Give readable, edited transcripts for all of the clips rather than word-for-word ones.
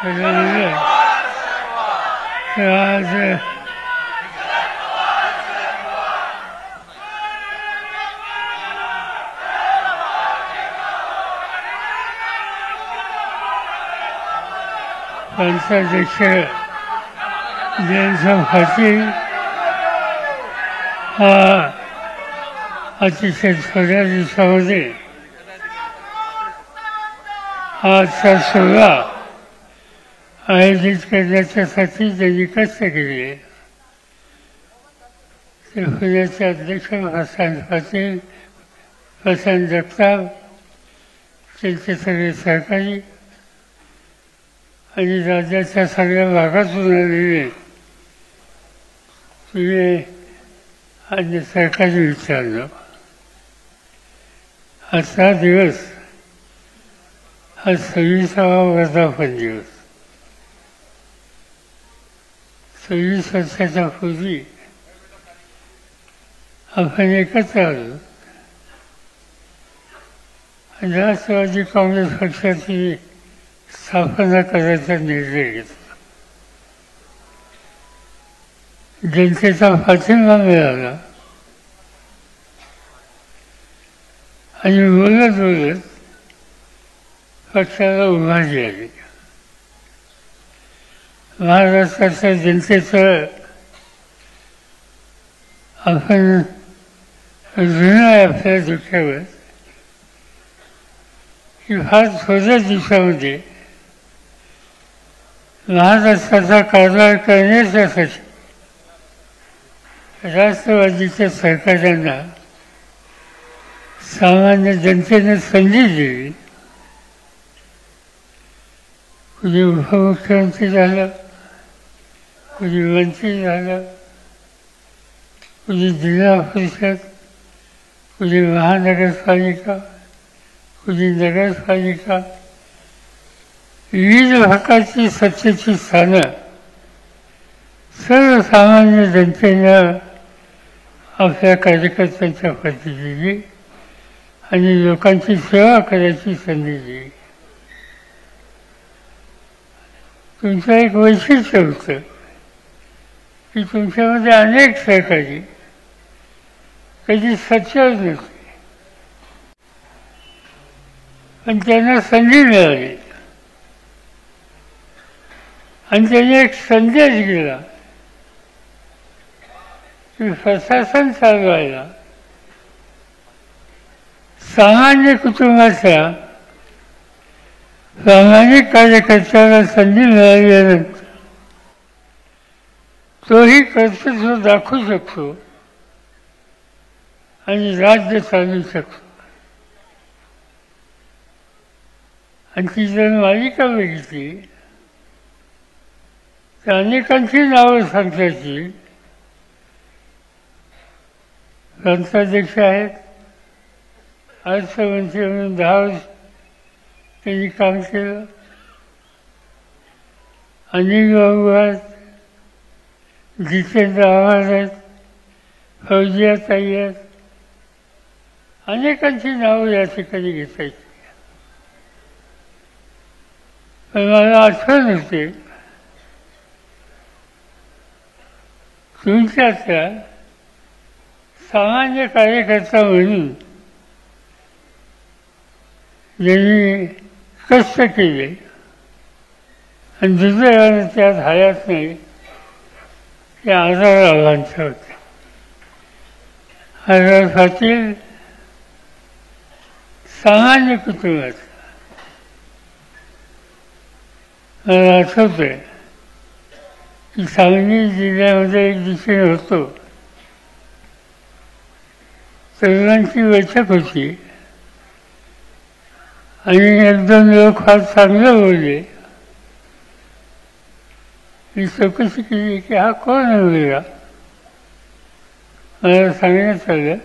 आज पंचाध्यक्ष जयंत पाटील हा अतिशय थोड्या दिवसामध्ये आजचा सोहळा आयोजित करण्यासाठी त्यांनी कष्ट केले. ते पुण्याचे अध्यक्ष प्रशांत पाटील, प्रशांत जगताप, त्यांचे सगळे सहकारी आणि राज्याच्या सगळ्या भागातून आलेले तुझे आणि सरकारी विचारलं. आजचा दिवस हा 26वा वर्धापन दिवस. 26 वर्षाच्या पूर्वी आपण एकत्र आलो आणि राष्ट्रवादी काँग्रेस पक्षाची स्थापना करायचा निर्णय घेतला. जनतेचा पाठिंबा मिळाला आणि बोलत बोलत पक्षाला उभारी आली. महाराष्ट्राच्या जनतेचं आपण ऋण आहे आपल्या दुःखावर की फार थोड्या दिवसामध्ये महाराष्ट्राचा कारभार करण्यासाठी राष्ट्रवादीच्या सरकारांना सामान्य जनतेने संधी दिली. कुणी उपमुख्यमंत्री झालं, कुणी मंत्री झालं, कुणी जिल्हा परिषद, कुणी महानगरपालिका, कुणी नगरपालिका, विविध प्रकारची सत्तेची स्थानं सर्वसामान्य जनतेनं आपल्या कार्यकर्त्यांच्या हाती दिली आणि लोकांची सेवा करायची संधी दिली. तुमचं एक वैशिष्ट्य होतं की तुमच्यामध्ये अनेक सहकारी कधी सच्चर नसते पण त्यांना संधी मिळाली आणि त्याने एक संदेश दिला की प्रशासन चालवायला सामान्य कुटुंबाच्या प्रामाणिक कार्यकर्त्याला संधी मिळाल्यानंतर तोही कर्तृत्व दाखवू शकतो आणि राज्य चालू शकतो. आणि ती जर मालिका बघितली तर अनेकांची नावं सांगतायची. प्रांताध्यक्ष आहेत, अर्थमंत्री म्हणून 10 वर्ष त्यांनी काम केलं. अनिल बाबू आहेत, जितेंद्र आव्हाड आहेत, फौजिया ताई आहेत, अनेकांची नावं या ठिकाणी घेतायची. पण मला आठवण होते तुमच्यातल्या सामान्य कार्यकर्ता म्हणून ज्यांनी कष्ट केले आणि दुर्दैवाने त्यात हयात नाही ते आझाद आव्हानचे होते. आझाद पाटील सामान्य कुटुंबात मला आठवतंय की सांगली जिल्ह्यामध्ये एक दिवशी होतो, तरुणांची बैठक होती आणि 1-2 लोक फार चांगलं बोलले. मी चौकशी केली की हा कोण आहे मुलगा. मला सांगण्यात आलं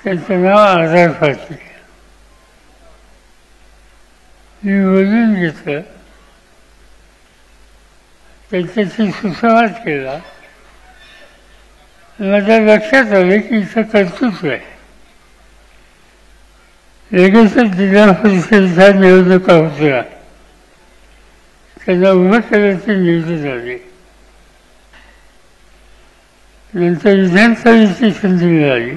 त्यांचं नाव आझाद पाटील. मी बोलून घेतलं, त्यांच्याशी सुसंवाद केला. माझ्या लक्षात आलं की इथं कर्तृत्व आहे. लगेचच जिल्हा परिषदेच्या निवडणुका होत्या त्यांना उभं करायची निवडून आली. नंतर विधानसभेची संधी मिळाली.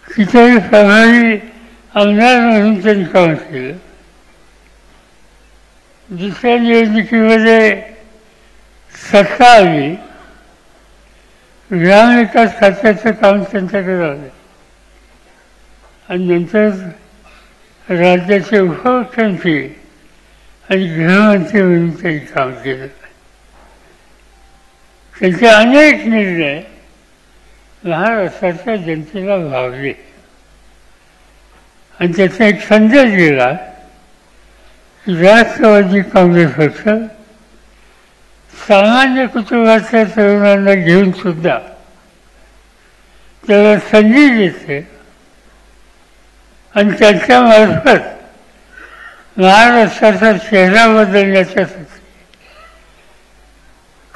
तिथेही प्रभावी आमदार म्हणून त्यांनी काम केलं. दुसऱ्या निवडणुकीमध्ये सत्ता आली. ग्रामविकास खात्याचं काम त्यांच्याकडे आलं आणि नंतर राज्याचे उपमुख्यमंत्री आणि गृहमंत्री म्हणून त्यांनी काम केलं. त्यांचे अनेक निर्णय महाराष्ट्राच्या जनतेला भावले आणि त्याचा एक संदेश गेला की राष्ट्रवादी काँग्रेस पक्ष सामान्य कुटुंबातल्या तरुणांना घेऊन सुद्धा त्याला संधी देते आणि त्यांच्यामार्फत महाराष्ट्राचा चेहरा बदलण्यासाठी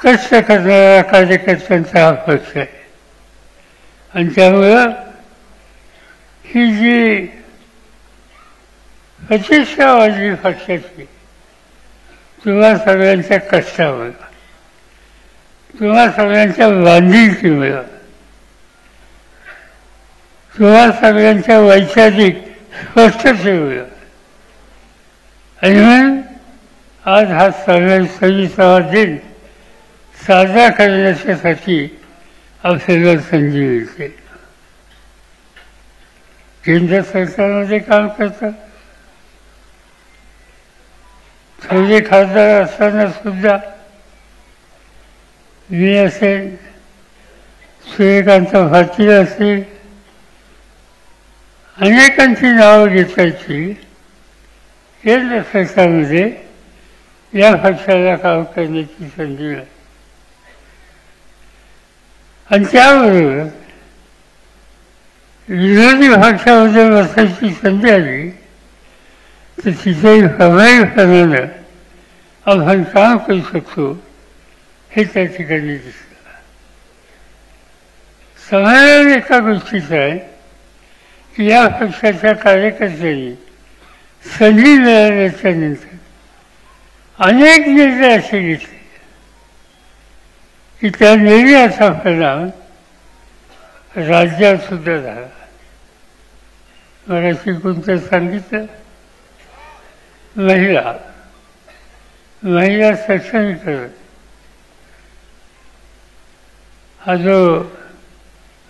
कष्ट करणाऱ्या कार्यकर्त्यांचा हा पक्ष आहे. आणि त्यामुळं ही जी प्रतिष्ठावादी पक्षाची तुम्हा सगळ्यांच्या कष्टामुळं, तुम्हा सगळ्यांच्या बांधिलकीमुळं, तुम्हा सगळ्यांच्या वैचारिक स्पष्टतेमुळं आणि म्हणून आज हा 26वा दिन साजरा करण्यासाठी आपल्याला संधी मिळते. केंद्र सरकारमध्ये काम करतात. थोडे खासदार असताना सुद्धा मी असेल, सूर्यकांत पाटील असेल, अनेकांची नावं घेतायची. केंद्र सरकारमध्ये या पक्षाला काम करण्याची संधी मिळाली आणि त्याबरोबर विरोधी पक्षामध्ये बसायची संधी आली तर तिथेही प्रभावीपणानं आपण काम करू शकतो हे त्या ठिकाणी दिसतं. समाधान एका गोष्टीचं आहे की या पक्षाच्या कार्यकर्त्यांनी संधी मिळाल्याच्या नंतर अनेक निर्णय असे घेतले की त्या निर्णयाचा परिणाम राज्यात सुद्धा झाला. मगाशी कोणतं सांगितलं, महिला सक्षमीकरण हा जो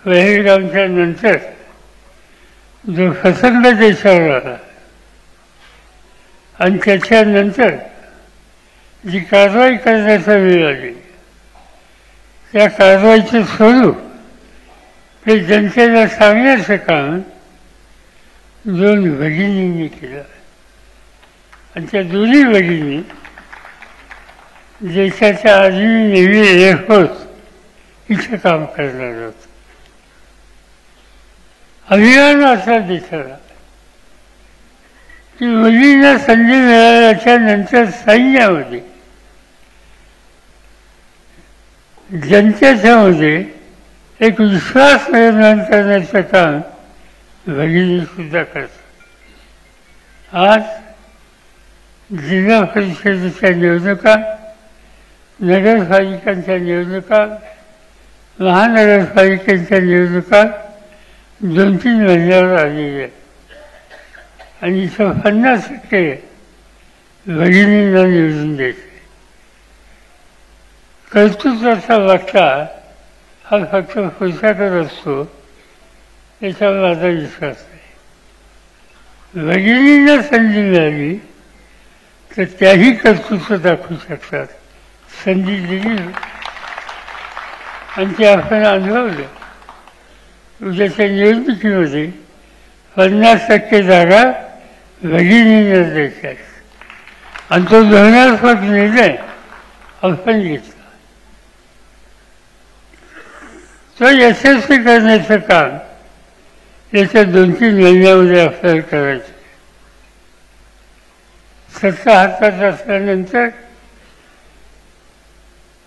पहलगामच्या नंतर जो प्रसंग देशावर आला आणि त्याच्यानंतर जी कारवाई करण्याचा वेळ आली त्या कारवाईचं स्वरूप हे जनतेला सांगण्याचं काम 2 भगिनींनी केलं आणि त्या दोन्ही भगिनी देशाच्या आर्मी, नेव्ही, एअरफोर्स इथं काम करणार होतं. अभिमान असा देशाला की मुलींना संधी मिळाल्याच्या नंतर सैन्यामध्ये जनतेच्यामध्ये एक विश्वास निर्माण करण्याचं काम भगिनी सुद्धा करतात. आज जिल्हा परिषदेच्या निवडणुका, नगरपालिकांच्या निवडणुका, महानगरपालिकेच्या निवडणुका 2-3 महिन्यावर आलेल्या आहेत आणि इथं 50% भगिनींना निवडून द्यायचे. कर्तृत्वाचा वाटा हा फक्त पुरुषाकडे असतो याच्यावर माझा विश्वास नाही. भगिनींना संधी मिळाली तर त्याही कर्तृत्व दाखवू शकतात. संधी दिली आणि ते आपण अनुभवलं. उद्याच्या निवडणुकीमध्ये 50% जागा भगिनींना द्यायच्या आहेत आणि तो धोरणात्मक निर्णय आपण घेतला. तो यशस्वी करण्याचं काम याच्या 2-3 महिन्यामध्ये आपल्याला करायचं. सत्ता हातात असल्यानंतर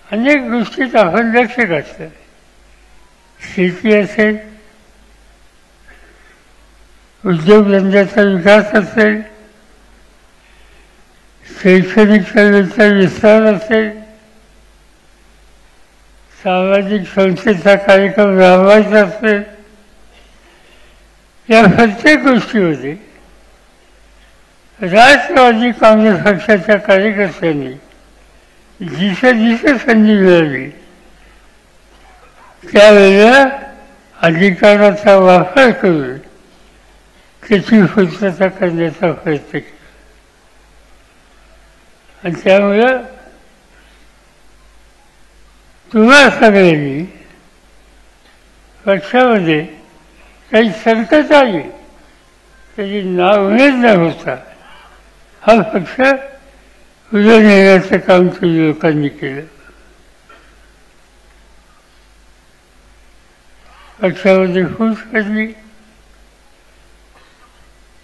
अनेक गोष्टीत आपण लक्ष घातलं. शेती असेल, उद्योगधंद्याचा विकास असेल, शैक्षणिक सेवेचा विस्तार असेल, सामाजिक संस्थेचा कार्यक्रम राबवायचा असेल, या प्रत्येक गोष्टीमध्ये राष्ट्रवादी काँग्रेस पक्षाच्या कार्यकर्त्यांनी जिथे संधी मिळाली त्यावेळेला अधिकाराचा वापर करून त्याची पूर्तता करण्याचा प्रयत्न केला. आणि त्यामुळं तुम्हा सगळ्यांनी पक्षामध्ये काही संकट आली त्याची नाउमेद न होता हा पक्ष पुढे नेण्याचं काम तुम्ही लोकांनी केलं. पक्षामध्ये फूस पडली,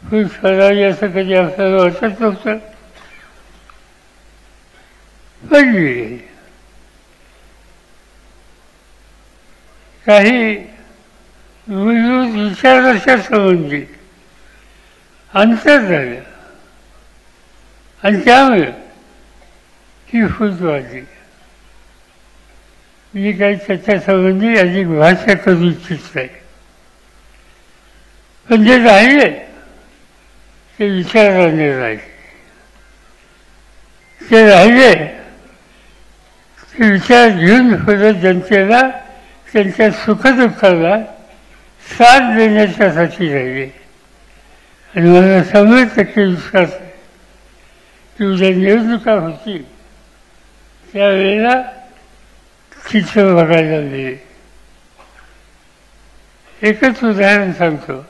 फूस पडावी असं कधी आपल्याला वाटत नव्हतं, पडली. काही मूलभूत विचाराच्या संबंधी अंतर झालं आणि त्यामुळे ही फूट वाढली. मी काही त्याच्या संबंधी अधिक भाष्य करू इच्छित नाही, पण जे राहिले ते विचाराने राहिले, ते राहिले ते विचार घेऊन पुढे जनतेला त्यांच्या सुखदुःखाला साथ देण्याच्यासाठी राहिले. आणि मला 100% विश्वास आहे की उद्या निवडणुका होतील त्यावेळेला चित्र बघायला मिळेल. एकच उदाहरण सांगतो.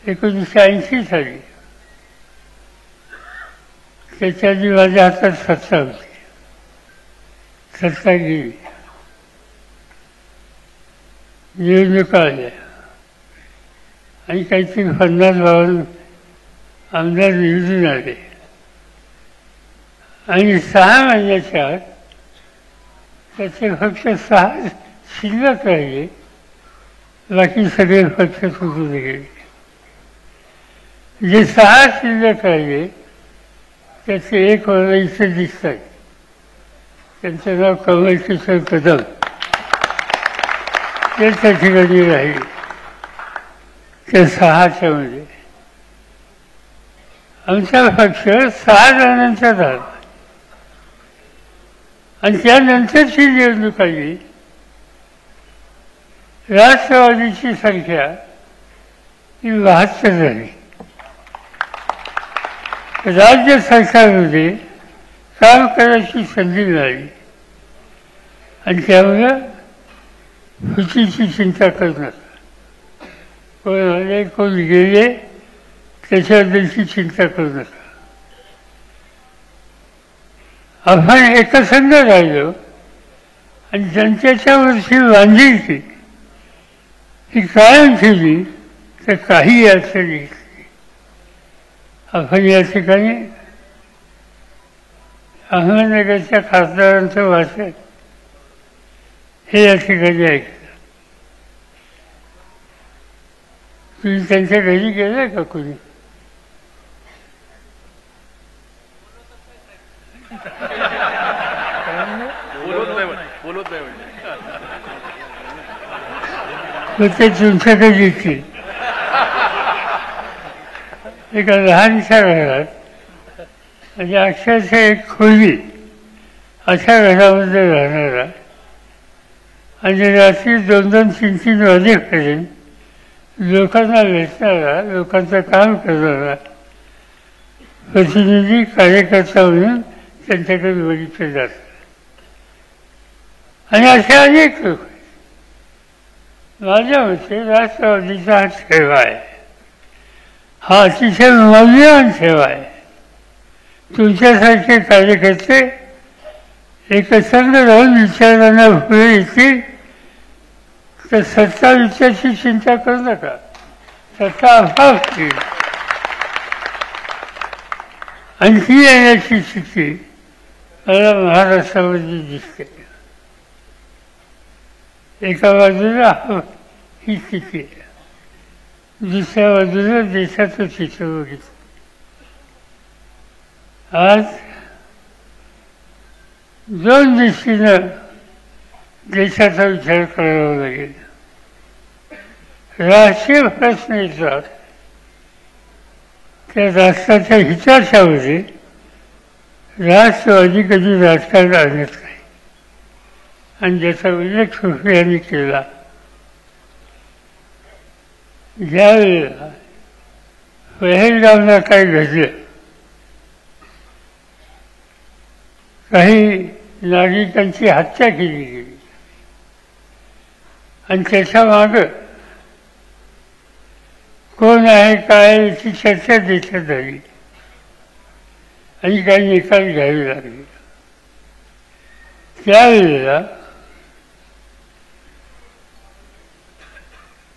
1980 साली त्याच्या आधी माझ्या हातात सत्ता होती, सत्ता गेली, निवडणुका आल्या आणि काहीतरी 50-52 आमदार निवडून आले आणि 6 महिन्याच्या आत त्याचे फक्त 6 शिल्लक राहिले, बाकी सगळे पक्ष सुटून गेले. जे 6 शिल्लक राहिले त्याचे एक मला इथे दिसत आहे, त्यांचं नाव कमलकिशोर कदम, ते त्या ठिकाणी राहिले त्या 6च्या मध्ये. आमचा पक्ष 6 जणांचा झाला आणि त्यानंतरची निवडणूक आली. राष्ट्रवादीची संख्या ही 72 झाली. राज्य सरकारमध्ये काम करायची संधी मिळाली आणि त्यामुळं फुटीची चिंता करू नका. कोण आले कोण गेले त्याच्याबद्दलची चिंता करू नका. आपण एकसंध राहिलो आणि जनतेच्या वरची बांधिलकी ही कायम ठेवली तर काही अडचण येत नाही. आपण या ठिकाणी अहमदनगरच्या खासदारांचं भाषण हे या ठिकाणी ऐकलं. तुम्ही त्यांच्या घरी गेलाय का कोणी? ते तुमच्याकडे येतील. एका लहानशा घरात म्हणजे अक्षरशः एक खोली अशा घरामध्ये राहणारा आणि रात्री 2-2, 3-3 वाजेपर्यंत लोकांना भेटणारा, लोकांचं काम करणारा प्रतिनिधी कार्यकर्ता म्हणून त्यांच्याकडे बघितले जातात. आणि असे अनेक लोक. माझ्या मते राष्ट्रवादीचा हा ठेवा आहे, हा अतिशय मौल्यवान ठेवा आहे. तुमच्यासारखे कार्यकर्ते एकसंध राहून विचारांना पुढे येतील तर सत्ता विचाराची चिंता करू नका, सत्ता आपोआप येईल. आणखी येण्याची स्थिती मला महाराष्ट्रामध्ये दिसते. एका बाजूला ही स्थिती आहे, दुसऱ्या बाजूला देशाचं चित्र बघितलं. आज दोन दृष्टीनं देशाचा विचार करावा लागेल. राष्ट्रीय प्रश्न येतात त्या राष्ट्राच्या हिताच्यामध्ये राष्ट्रवादी कधी राजकारण आणत नाही आणि ज्याचा उल्लेख सुखी यांनी केला. ज्यावेळेला पहलगामला काय घडलं, काही नागरिकांची हत्या केली गेली आणि त्याच्या मागं कोण आहे काय याची चर्चा देशात झाली आणि काही निकाल घ्यावे लागले. त्यावेळेला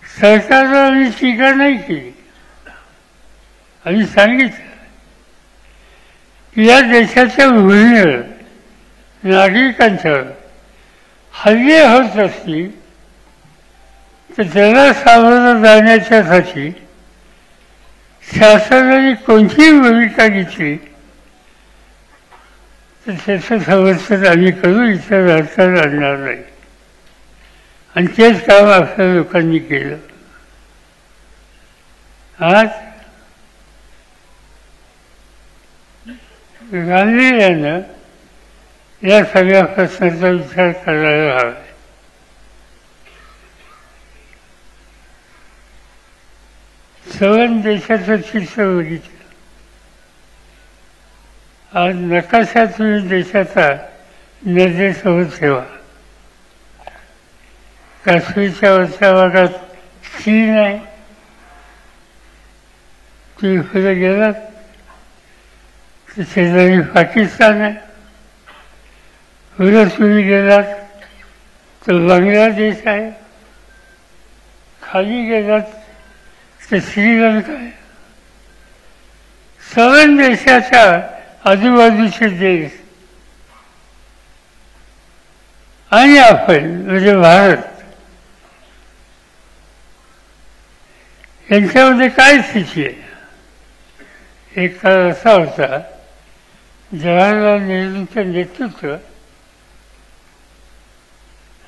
सरकारला आम्ही टीका नाही केली. आम्ही सांगितलं की या देशाच्या भूमीवर नागरिकांच्यावर हल्ले होत असतील तर त्याला सामोरं जाण्याच्यासाठी शासनाने कोणतीही भूमिका घेतली तर त्याचं समर्थन आम्ही करू, इतर राजकारण आणणार नाही. आणि तेच काम आपल्या लोकांनी केलं. आज गांभीर्यानं या सगळ्या प्रश्नाचा विचार करायला हवा. सवन देशाचं चित्र बघितलं. आज नकाशा तुम्ही देशाचा नजरेसमोर ठेवा. काश्मीरच्या वरच्या भागात चीन आहे, तुम्ही पुढे गेलात तर शेजारी पाकिस्तान आहे, पुढे तुम्ही गेलात तर बांगलादेश आहे, खाली गेलात तर श्रीलंका आहे. सवन देशाच्या आजूबाजूचे देश आणि आपण म्हणजे भारत यांच्यामध्ये काय स्थिती आहे. एक काळ असा होता, जवाहरलाल नेहरूंचं नेतृत्व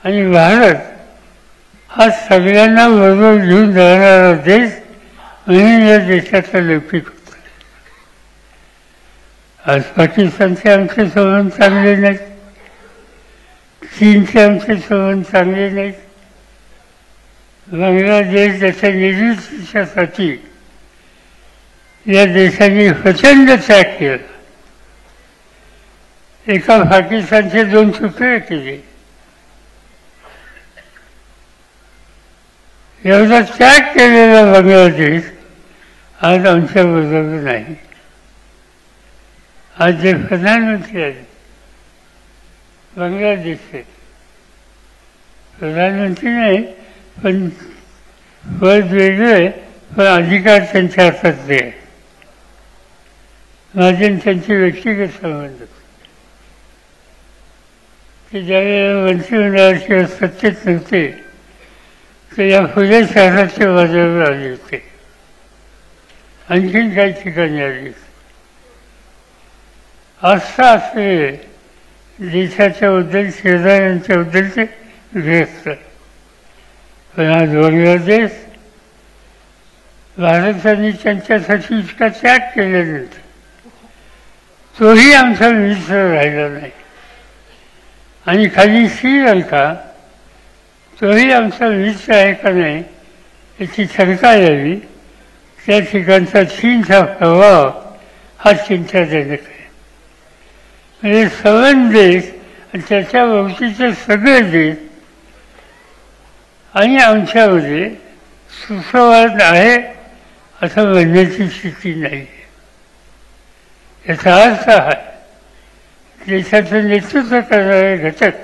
आणि भारत हा सगळ्यांना बरोबर घेऊन जाणारा देश म्हणून या देशाचा लौकिक होता. आज पाकिस्तानचे आमचे संबंध चांगले नाहीत, चीनचे आमचे संबंध चांगले नाहीत. बांगलादेश ज्याच्या निर्मितीसाठी या देशाने प्रचंड त्याग केला. एका पाकिस्तानचे 2 तुकडे केले. एवढा त्याग केलेला बांगलादेश आज आमच्या बरोबर नाही. आज जे प्रधानमंत्री आहेत बांगलादेशचे, प्रधानमंत्री नाही पण पद वेगळे पण अधिकार त्यांच्या हातातले आहे. माझे त्यांचे व्यक्तिगत संबंध. ते ज्यावेळेला मंत्रिमंडळात किंवा सत्तेत नव्हते तर या फुले शहराच्या बाजूला आले होते, आणखीन काही ठिकाणी आली. असं असले देशाच्या बद्दल शेजाऱ्यांच्या बद्दलचे व्यस्त. पण आज बांगलादेश भारताने त्यांच्यासाठी इतका त्याग केल्यानंतर तोही आमचा मित्र राहिला नाही. आणि खाली श्रीलंका तोही आमचा मित्र आहे का नाही याची शंका यावी. त्या ठिकाणचा चीनचा प्रभाव हा चिंताजनक आहे. म्हणजे सवन देश आणि त्याच्या भोवतीचे सगळे देश आणि आमच्यामध्ये सुसंवाद आहे असं म्हणण्याची स्थिती नाही. याचा अर्थ आहे देशाचं नेतृत्व करणारे घटक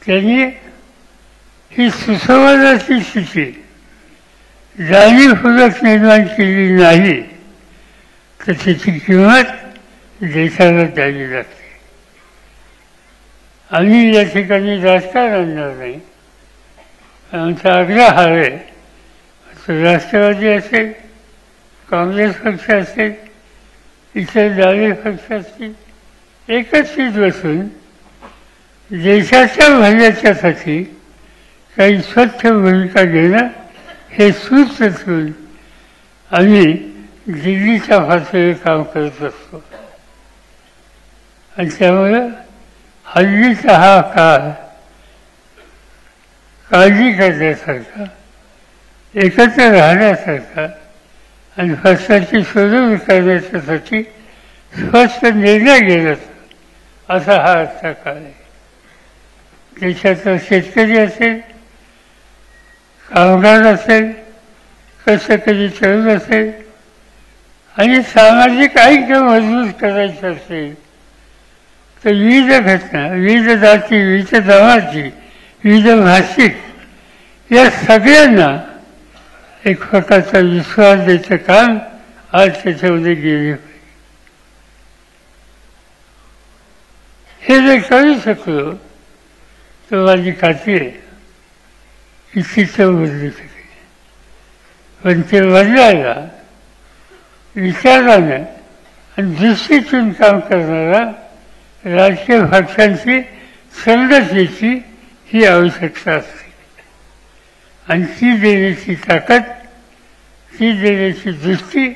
त्यांनी ही सुसंवादाची स्थिती जाणीवपूर्वक निर्माण केली नाही तर त्याची किंमत देशाला द्यावी लागते. आम्ही या ठिकाणी राजकारण आणणार नाही. आमचा आग्रह आहे राष्ट्रवादी असेल, काँग्रेस पक्ष असेल, इतर डावे पक्षाची एकत्रित बसून देशाच्या भल्याच्यासाठी काही स्वच्छ भूमिका घेणं हे सूत्र ठेवून आम्ही दिल्लीच्या पातळीवर काम करत असतो. आणि त्यामुळं हल्लीचा हा काळ काळजी करण्यासारखा, एकत्र राहण्यासारखा आणि फसवाची सोडवणूक करण्यासाठी स्पष्ट निर्णय घेण्याचा असा हा आजचा काळ आहे. देशाचा शेतकरी असेल, कामगार असेल, कष्टकरी तरुण असेल आणि सामाजिक ऐक्य मजबूत करायचं असेल तर विविध घटना, विविध जाती, विविध धर्माची, विविध भाषिक या सगळ्यांना एक प्रकारचा विश्वास द्यायचं काम आज त्याच्यामध्ये गेले पाहिजे. हे जर करू शकलो तर माझी खात्री आहे की चित्र बदलू शकेल. पण ते बदलायला विचारानं आणि दृष्टीतून काम करणारा राजकीय पक्षांची संघटनेची ही आवश्यकता असते. आणि ती देण्याची ताकद, ती देण्याची दृष्टी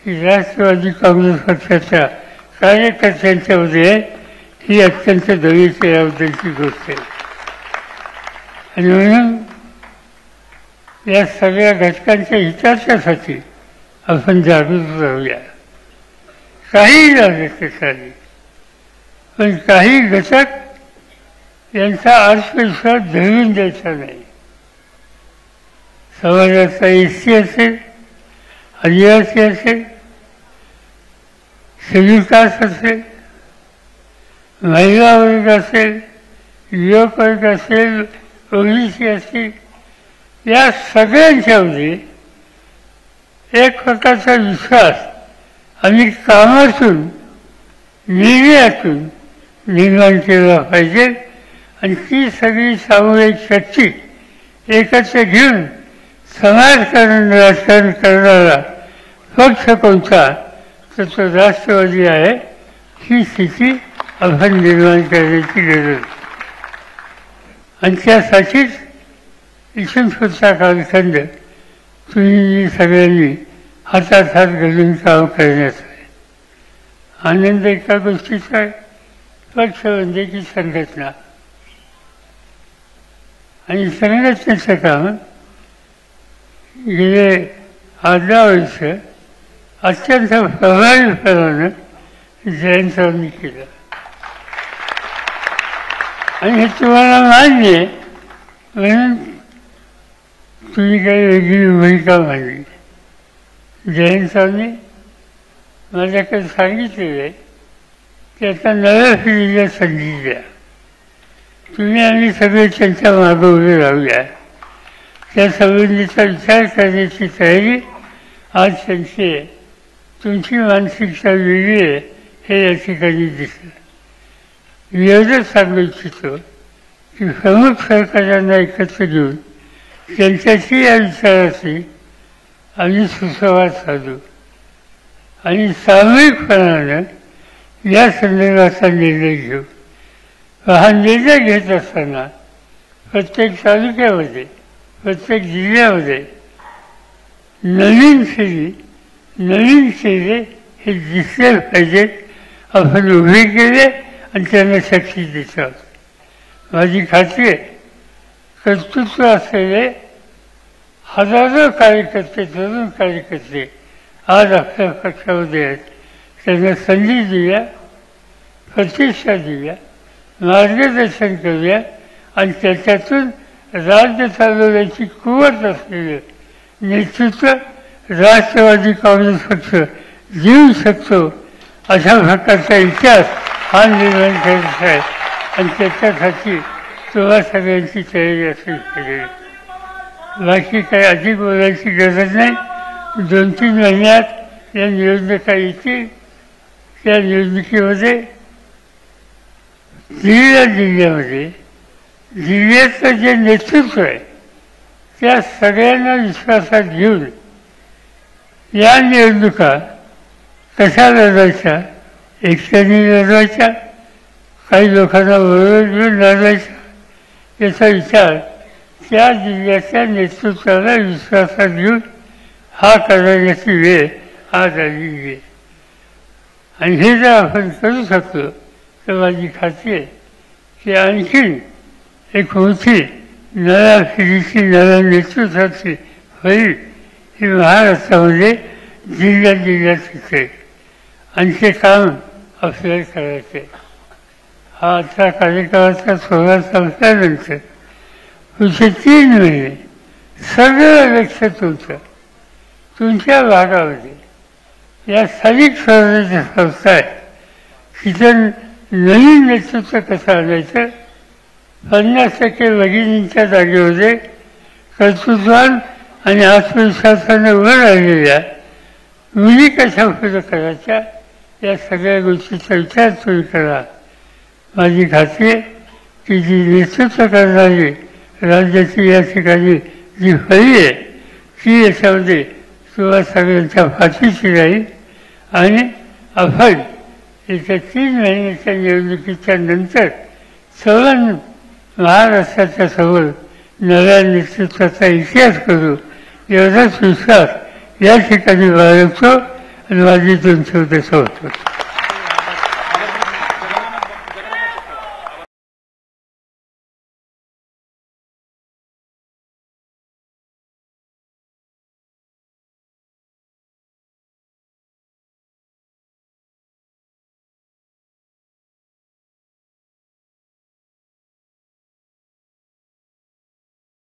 ही राष्ट्रवादी काँग्रेस पक्षाच्या कार्यकर्त्यांच्यामध्ये आहे. ही अत्यंत दयेच्या याबद्दलची गोष्ट आहे. आणि म्हणून या सगळ्या घटकांच्या हिताच्यासाठी आपण जागृत राहूया. काही झालं त्यासाठी, पण काही घटक यांचा आत्मविश्वास धरून द्यायचा नाही. समाजाचा एसटी असेल, आदिवासी असेल, शेड्यूल कास्ट असेल, महिला वर्ग असेल, युवक वर्ग असेल, ओबीसी असेल, या सगळ्यांच्यामध्ये एक प्रकारचा विश्वास आम्ही कामातून, निर्णयातून निर्माण केला पाहिजे. आणि ती सगळी सामूहिक शक्ती एकत्र घेऊन समाजकारण, राजकारण करणारा पक्ष कोणता तर तो राष्ट्रवादी आहे. ही स्थिती आपण निर्माण करण्याची गरज. आणि त्यासाठीच इथून पुढचा कालखंड तुम्ही सगळ्यांनी हातात हात घालून काम करण्याचा आहे. आनंद एका गोष्टीचा आहे, पक्ष म्हणजे की संघटना. आणि संघटनेचं काम गेले 18 वर्ष अत्यंत प्रभावीपणानं जयंतरावांनी केलं. आणि हे तुम्हाला मान्य आहे म्हणून तुम्ही काही वेगळी भूमिका मांडली. जयंतरावांनी माझ्याकडे सांगितलेलं आहे की आता नव्या पिढीला संधी द्या. तुम्ही आम्ही सगळे त्यांच्या मागं उभे राहूया. त्या संबंधीचा विचार करण्याची तयारी आज त्यांची आहे. तुमची मानसिकता वेगळी आहे हे या ठिकाणी दिसलं. मी एवढंच सांगू इच्छितो की प्रमुख सरकारांना एकत्र घेऊन त्यांच्याशी या विचाराशी आम्ही सुसंवाद साधू आणि सामूहिकपणानं या संदर्भाचा निर्णय घेऊ. हा निर्णय घेत असताना प्रत्येक तालुक्यामध्ये, प्रत्येक जिल्ह्यामध्ये नवीन चेहरे हे दिसले पाहिजेत. आपण उभे केले आणि त्यांना शक्ती देत आहोत. माझी खात्री आहे कर्तृत्व असलेले हजारो कार्यकर्ते, तरुण कार्यकर्ते आज आपल्या पक्षामध्ये आहेत. त्यांना संधी देऊया, प्रतिष्ठा देऊया, मार्गदर्शन करूया आणि त्याच्यातून राज्य चालवण्याची कुवत असलेलं नेतृत्व राष्ट्रवादी काँग्रेस पक्ष देऊ शकतो. अशा प्रकारचा इतिहास हा निर्माण करायचा आहे. आणि त्याच्यासाठी तुम्हा सगळ्यांची तयारी असली पाहिजे. बाकी काही अधिक बोलायची गरज नाही. 2-3 महिन्यात या निवडणुका येतील. त्या निवडणुकीमध्ये जिल्ह्यामध्ये जिल्ह्याचं जे नेतृत्व आहे त्या सगळ्यांना विश्वासात घेऊन या निवडणुका कशा लढवायच्या, एकट्याने लढवायच्या, काही लोकांना बरोबर घेऊन लढवायच्या, याचा विचार त्या जिल्ह्याच्या नेतृत्वाला विश्वासात घेऊन हा करण्याची वेळ आज आलेली आहे. आणि हे जर आपण करू शकलो तर माझी खात्री आहे की आणखीन एक मोठी नव्या पिढीची, नव्या नेतृत्वाची होईल ही महाराष्ट्रामध्ये जिल्ह्यात शिकेल. आणि ते काम आपल्याला करायचे. हा आजचा कार्यक्रमाचा सोहळा संपल्यानंतर पुढचे 3 महिने सगळं लक्ष तुमच्या भागामध्ये या स्थानिक स्वराज्य संस्था आहे तिथं नवीन नेतृत्व कसं आणायचं, 50% भगिनींच्या जागेमध्ये कर्तृत्वान आणि आत्मविश्वासाने उभं राहिलेल्या मुली कशा पुढं करायच्या, या सगळ्या गोष्टीचा विचार तुम्ही करा. माझी खात्री आहे की जी नेतृत्व करणारी राज्याची या ठिकाणी जी फळी आहे ती याच्यामध्ये तुम्हा सगळ्यांच्या पाठीशी राहील. आणि आपण येत्या 3 महिन्याच्या निवडणुकीच्या नंतर सर्व महाराष्ट्राच्या समोर नव्या नेतृत्वाचा इतिहास करू एवढाच विश्वास या ठिकाणी बाळगतो आणि माझी 2 शब्द सोडतो.